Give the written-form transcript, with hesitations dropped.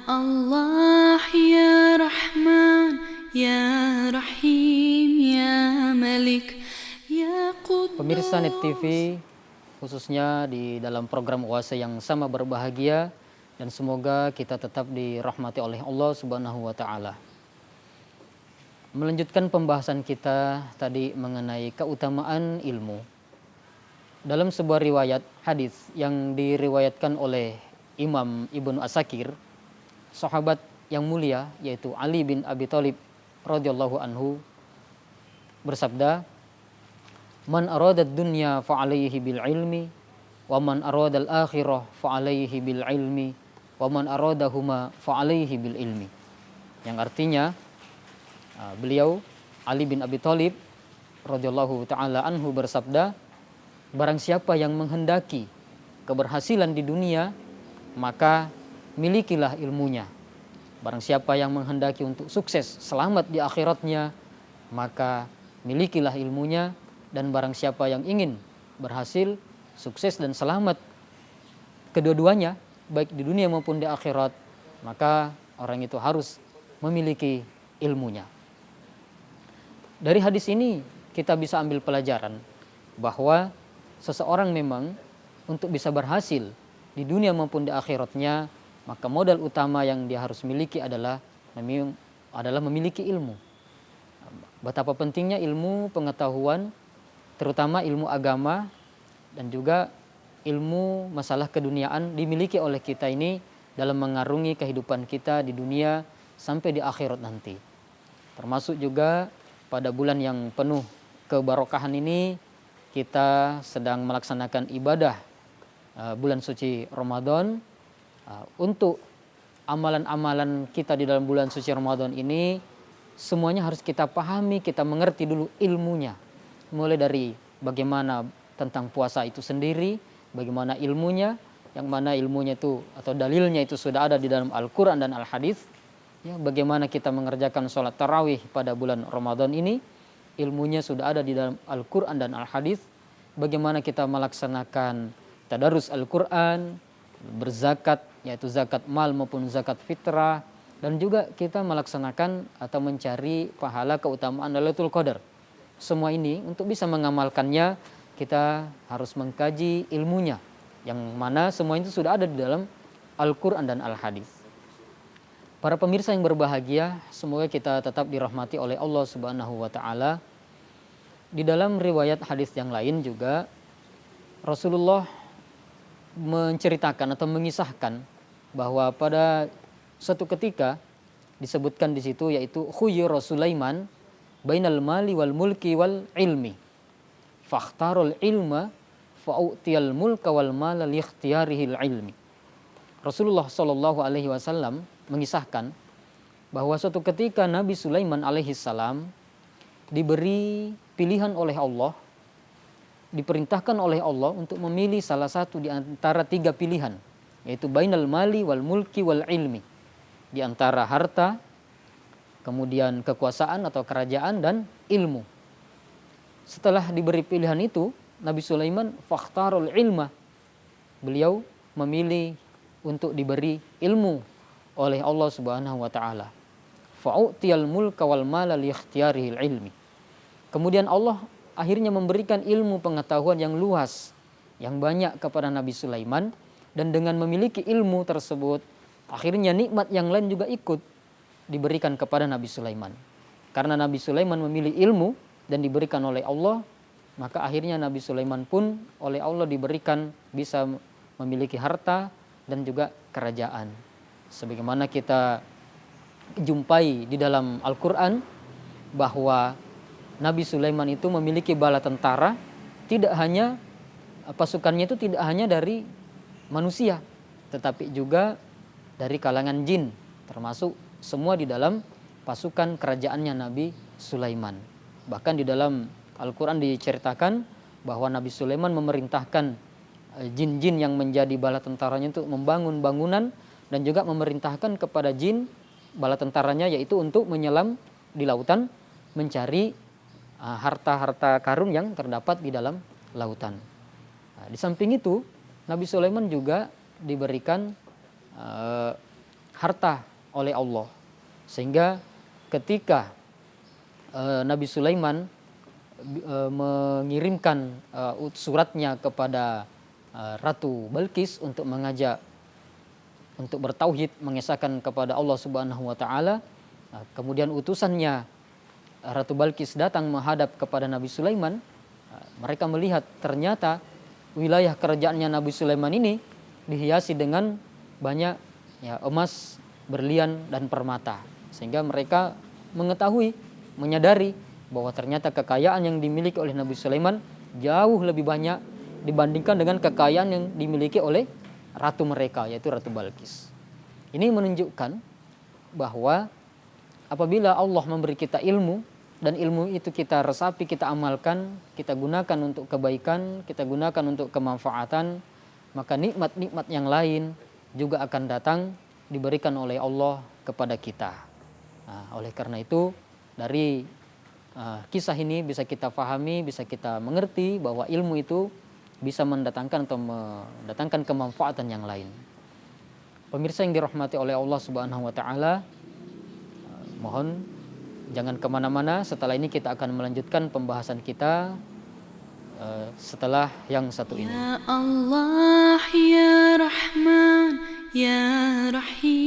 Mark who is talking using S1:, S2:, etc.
S1: Allah ya Rahman ya Rahim ya Malik ya Quddus.
S2: Pemirsa Net TV, khususnya di dalam program Oase yang sama berbahagia, dan semoga kita tetap dirahmati oleh Allah Subhanahu wa taala. Melanjutkan pembahasan kita tadi mengenai keutamaan ilmu. Dalam sebuah riwayat hadis yang diriwayatkan oleh Imam Ibnu Asakir, sahabat yang mulia yaitu Ali bin Abi Thalib radhiyallahu anhu bersabda, "Man arada ad-dunya fa 'alaihi bil ilmi, wa man arada al-akhirah fa 'alaihi bil ilmi, wa man aradahuma fa 'alaihi bil ilmi." Yang artinya beliau Ali bin Abi Thalib radhiyallahu taala anhu bersabda, barang siapa yang menghendaki keberhasilan di dunia, maka milikilah ilmunya. Barang siapa yang menghendaki untuk sukses, selamat di akhiratnya, maka milikilah ilmunya. Dan barang siapa yang ingin berhasil, sukses dan selamat kedua-duanya, baik di dunia maupun di akhirat, maka orang itu harus memiliki ilmunya. Dari hadis ini kita bisa ambil pelajaran bahwa seseorang memang untuk bisa berhasil di dunia maupun di akhiratnya, maka modal utama yang dia harus miliki adalah memiliki ilmu. Betapa pentingnya ilmu pengetahuan, terutama ilmu agama dan juga ilmu masalah keduniaan dimiliki oleh kita ini dalam mengarungi kehidupan kita di dunia sampai di akhirat nanti. Termasuk juga pada bulan yang penuh keberkahan ini kita sedang melaksanakan ibadah bulan suci Ramadan. Untuk amalan-amalan kita di dalam bulan suci Ramadan ini semuanya harus kita pahami, kita mengerti dulu ilmunya. Mulai dari bagaimana tentang puasa itu sendiri, bagaimana ilmunya, yang mana ilmunya itu atau dalilnya itu sudah ada di dalam Al-Quran dan Al-Hadis. Ya, bagaimana kita mengerjakan sholat tarawih pada bulan Ramadan ini, ilmunya sudah ada di dalam Al-Quran dan Al-Hadis. Bagaimana kita melaksanakan tadarus Al-Quran, berzakat, yaitu zakat mal maupun zakat fitrah, dan juga kita melaksanakan atau mencari pahala keutamaan Lailatul Qadar. Semua ini untuk bisa mengamalkannya, kita harus mengkaji ilmunya, yang mana semua itu sudah ada di dalam Al-Quran dan Al-Hadis. Para pemirsa yang berbahagia, semoga kita tetap dirahmati oleh Allah Subhanahu wa taala. Di dalam riwayat hadis yang lain juga Rasulullah menceritakan atau mengisahkan bahwa pada suatu ketika disebutkan di situ, yaitu khuyira Sulaiman bainal mali wal mulki wal ilmi fakhtarul ilma fa'utiyal mulka wal mala li ikhtiyarihil ilmi. Rasulullah Shallallahu alaihi wasallam mengisahkan bahwa suatu ketika Nabi Sulaiman alaihissalam diberi pilihan oleh Allah, diperintahkan oleh Allah untuk memilih salah satu di antara tiga pilihan, yaitu bainal mali wal mulki wal ilmi, di antara harta, kemudian kekuasaan atau kerajaan, dan ilmu. Setelah diberi pilihan itu, Nabi Sulaiman fakhtarul ilma, beliau memilih untuk diberi ilmu oleh Allah Subhanahu wa taala. Fa'utiyal mulka wal mala li ikhtiyarihil ilmi. Kemudian Allah akhirnya memberikan ilmu pengetahuan yang luas, yang banyak kepada Nabi Sulaiman, dan dengan memiliki ilmu tersebut, akhirnya nikmat yang lain juga ikut diberikan kepada Nabi Sulaiman. Karena Nabi Sulaiman memilih ilmu dan diberikan oleh Allah, maka akhirnya Nabi Sulaiman pun oleh Allah diberikan bisa memiliki harta dan juga kerajaan. Sebagaimana kita jumpai di dalam Al-Quran bahwa Nabi Sulaiman itu memiliki bala tentara, tidak hanya pasukannya itu tidak hanya dari manusia, tetapi juga dari kalangan jin, termasuk semua di dalam pasukan kerajaannya Nabi Sulaiman. Bahkan di dalam Al-Quran diceritakan bahwa Nabi Sulaiman memerintahkan jin-jin yang menjadi bala tentaranya untuk membangun bangunan, dan juga memerintahkan kepada jin bala tentaranya yaitu untuk menyelam di lautan mencari harta-harta karun yang terdapat di dalam lautan. Di samping itu Nabi Sulaiman juga diberikan harta oleh Allah. Sehingga ketika Nabi Sulaiman mengirimkan suratnya kepada Ratu Balkis untuk mengajak untuk bertauhid, mengesahkan kepada Allah Subhanahu wa taala. Kemudian utusannya Ratu Balkis datang menghadap kepada Nabi Sulaiman. Mereka melihat ternyata wilayah kerajaannya Nabi Sulaiman ini dihiasi dengan banyak emas, berlian dan permata. Sehingga mereka mengetahui, menyadari bahwa ternyata kekayaan yang dimiliki oleh Nabi Sulaiman jauh lebih banyak dibandingkan dengan kekayaan yang dimiliki oleh ratu mereka, yaitu Ratu Balkis. Ini menunjukkan bahwa apabila Allah memberi kita ilmu, dan ilmu itu kita resapi, kita amalkan, kita gunakan untuk kebaikan, kita gunakan untuk kemanfaatan, maka nikmat-nikmat yang lain juga akan datang diberikan oleh Allah kepada kita. Oleh karena itu, dari kisah ini bisa kita pahami, bisa kita mengerti bahwa ilmu itu bisa mendatangkan atau mendatangkan kemanfaatan yang lain. Pemirsa yang dirahmati oleh Allah Subhanahu wa taala, mohon jangan kemana-mana. Setelah ini kita akan melanjutkan pembahasan kita setelah yang satu ini.
S1: Ya Allah ya Rahman ya Rahim.